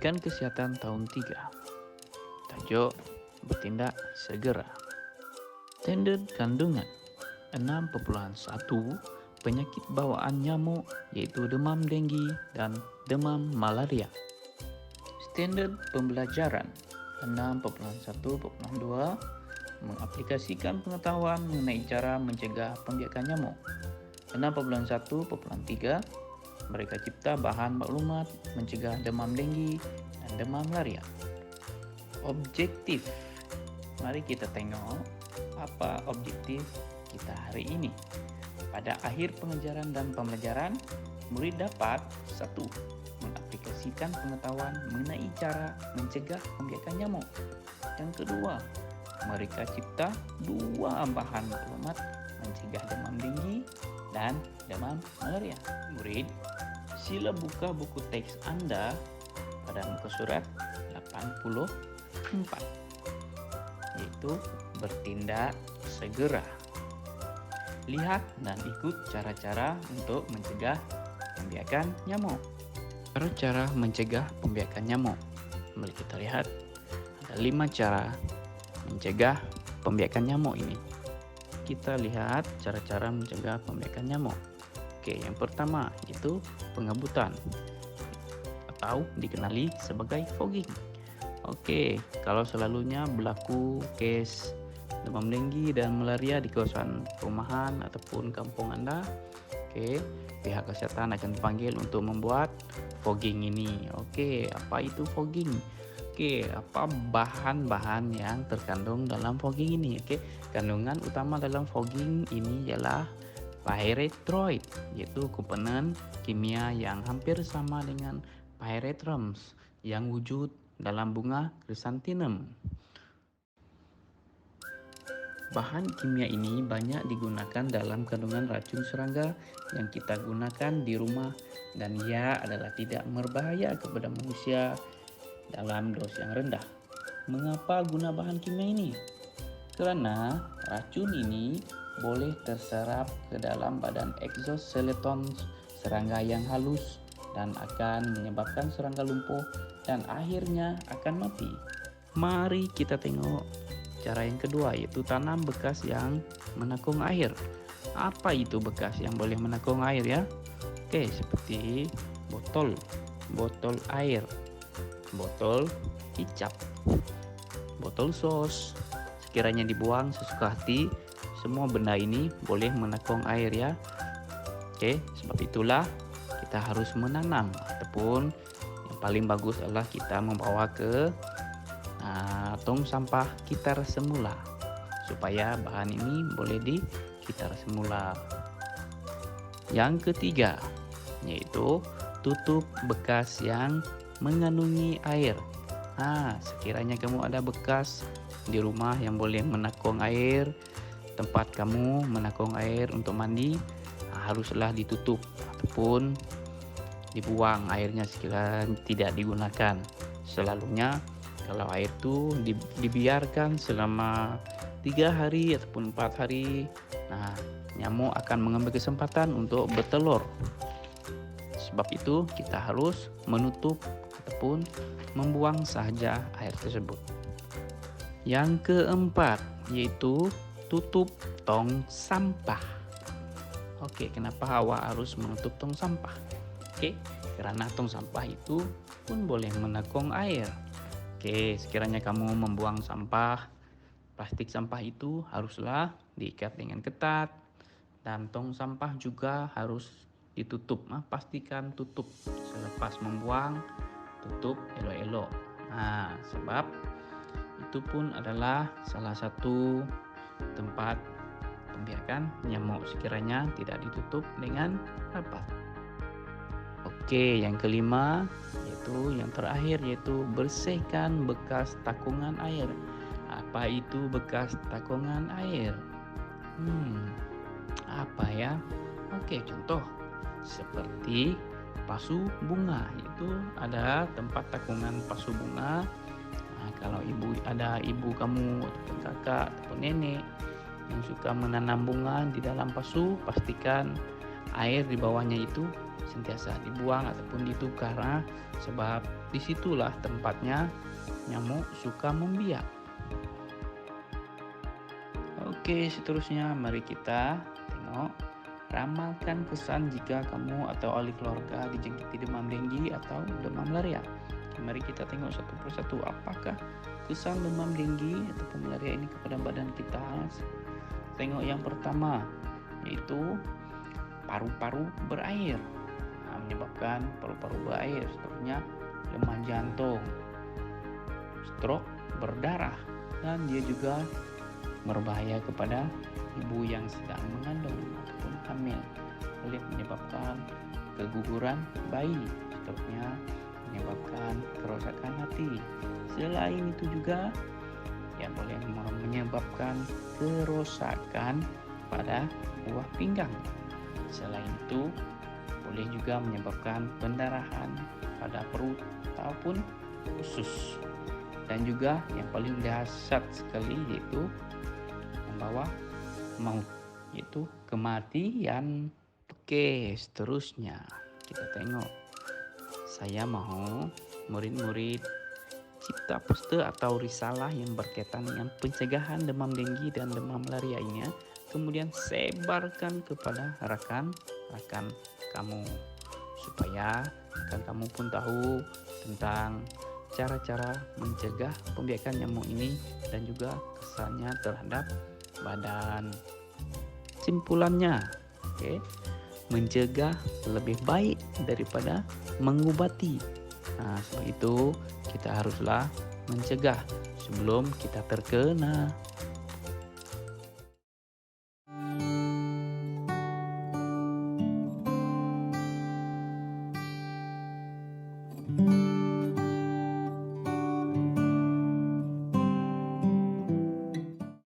Penyelidikan Kesehatan tahun 3. Tajuk bertindak segera. Standard kandungan 6,1 penyakit bawaan nyamuk iaitu demam denggi dan demam malaria. Standard pembelajaran 6,1.2 mengaplikasikan pengetahuan mengenai cara mencegah pembiakan nyamuk. 6.1.3 mereka cipta bahan maklumat mencegah demam denggi dan demam malaria. Objektif. Mari kita tengok apa objektif kita hari ini. Pada akhir pengajaran dan pembelajaran, murid dapat 1. Mengaplikasikan pengetahuan mengenai cara mencegah pembiakan nyamuk. Yang kedua, mereka cipta 2 bahan maklumat mencegah demam denggi dan demam malaria. Murid, sila buka buku teks Anda pada muka surat 84, yaitu bertindak segera. Lihat dan ikut cara-cara untuk mencegah pembiakan nyamuk. Cara mencegah pembiakan nyamuk. Mari kita lihat, ada 5 cara mencegah pembiakan nyamuk ini. Kita lihat cara-cara mencegah pembiakan nyamuk. Oke, yang pertama yaitu pengabutan atau dikenali sebagai fogging. Oke, kalau selalunya berlaku kes demam denggi dan malaria di kawasan perumahan ataupun kampung Anda, pihak kesehatan akan dipanggil untuk membuat fogging ini. Apa itu fogging? Apa bahan-bahan yang terkandung dalam fogging ini? Kandungan utama dalam fogging ini ialah pyrethroid, yaitu komponen kimia yang hampir sama dengan pyrethrum yang wujud dalam bunga chrysanthemum. Bahan kimia ini banyak digunakan dalam kandungan racun serangga yang kita gunakan di rumah dan ia adalah tidak berbahaya kepada manusia dalam dos yang rendah. Mengapa guna bahan kimia ini? Karena racun ini boleh terserap ke dalam badan exoskeleton serangga yang halus dan akan menyebabkan serangga lumpuh dan akhirnya akan mati. Mari kita tengok cara yang kedua, yaitu tanam bekas yang menakung air. Apa itu bekas yang boleh menakung air ya? Seperti botol air, botol kicap, botol sos. Sekiranya dibuang sesuka hati, semua benda ini boleh menakung air ya. Sebab itulah kita harus menanam, ataupun yang paling bagus adalah kita membawa ke tong sampah kitar semula supaya bahan ini boleh dikitar semula. Yang ketiga yaitu tutup bekas yang mengandungi air. Sekiranya kamu ada bekas di rumah yang boleh menakung air, tempat kamu menakung air untuk mandi, haruslah ditutup ataupun dibuang airnya sekiranya tidak digunakan. Selalunya kalau air itu dibiarkan selama 3 hari ataupun 4 hari, nyamuk akan mengambil kesempatan untuk bertelur. Sebab itu kita harus menutup ataupun membuang sahaja air tersebut. Yang keempat yaitu tutup tong sampah. Kenapa awak harus menutup tong sampah? Karena tong sampah itu pun boleh menakung air. Sekiranya kamu membuang sampah, plastik sampah itu haruslah diikat dengan ketat dan tong sampah juga harus ditutup. Pastikan tutup selepas membuang, tutup elok-elok. Sebab itu pun adalah salah satu tempat pembiakan nyamuk sekiranya tidak ditutup dengan rapat. Yang kelima yaitu yang terakhir, yaitu bersihkan bekas takungan air. Apa itu bekas takungan air? Apa ya? Contoh seperti pasu bunga, itu ada tempat takungan pasu bunga. Kalau ibu kamu ataupun kakak ataupun nenek yang suka menanam bunga di dalam pasu, pastikan air di bawahnya itu sentiasa dibuang ataupun ditukar, sebab disitulah tempatnya nyamuk suka membiak. Oke, seterusnya mari kita tengok ramalkan kesan jika kamu atau ahli keluarga dijangkiti demam denggi atau demam malaria. Mari kita tengok satu persatu apakah kesan demam denggi atau malaria ini kepada badan kita. Tengok yang pertama, yaitu paru-paru berair. Menyebabkan paru-paru berair, seterusnya lemah jantung, stroke, berdarah, dan dia juga berbahaya kepada ibu yang sedang mengandung ataupun hamil, boleh menyebabkan keguguran bayi, seterusnya menyebabkan kerosakan hati. Selain itu juga yang boleh menyebabkan kerosakan pada buah pinggang. Selain itu boleh juga menyebabkan pendarahan pada perut ataupun usus. Dan juga yang paling dahsyat sekali yaitu membawa maut, yaitu kematian. Oke, seterusnya kita tengok. Saya mau murid-murid cipta poster atau risalah yang berkaitan dengan pencegahan demam denggi dan demam malaria ini, kemudian sebarkan kepada rekan-rekan kamu supaya rekan kamu pun tahu tentang cara-cara mencegah pembiakan nyamuk ini dan juga kesannya terhadap badan. Simpulannya, mencegah lebih baik daripada mengobati. Sebab itu kita haruslah mencegah sebelum kita terkena.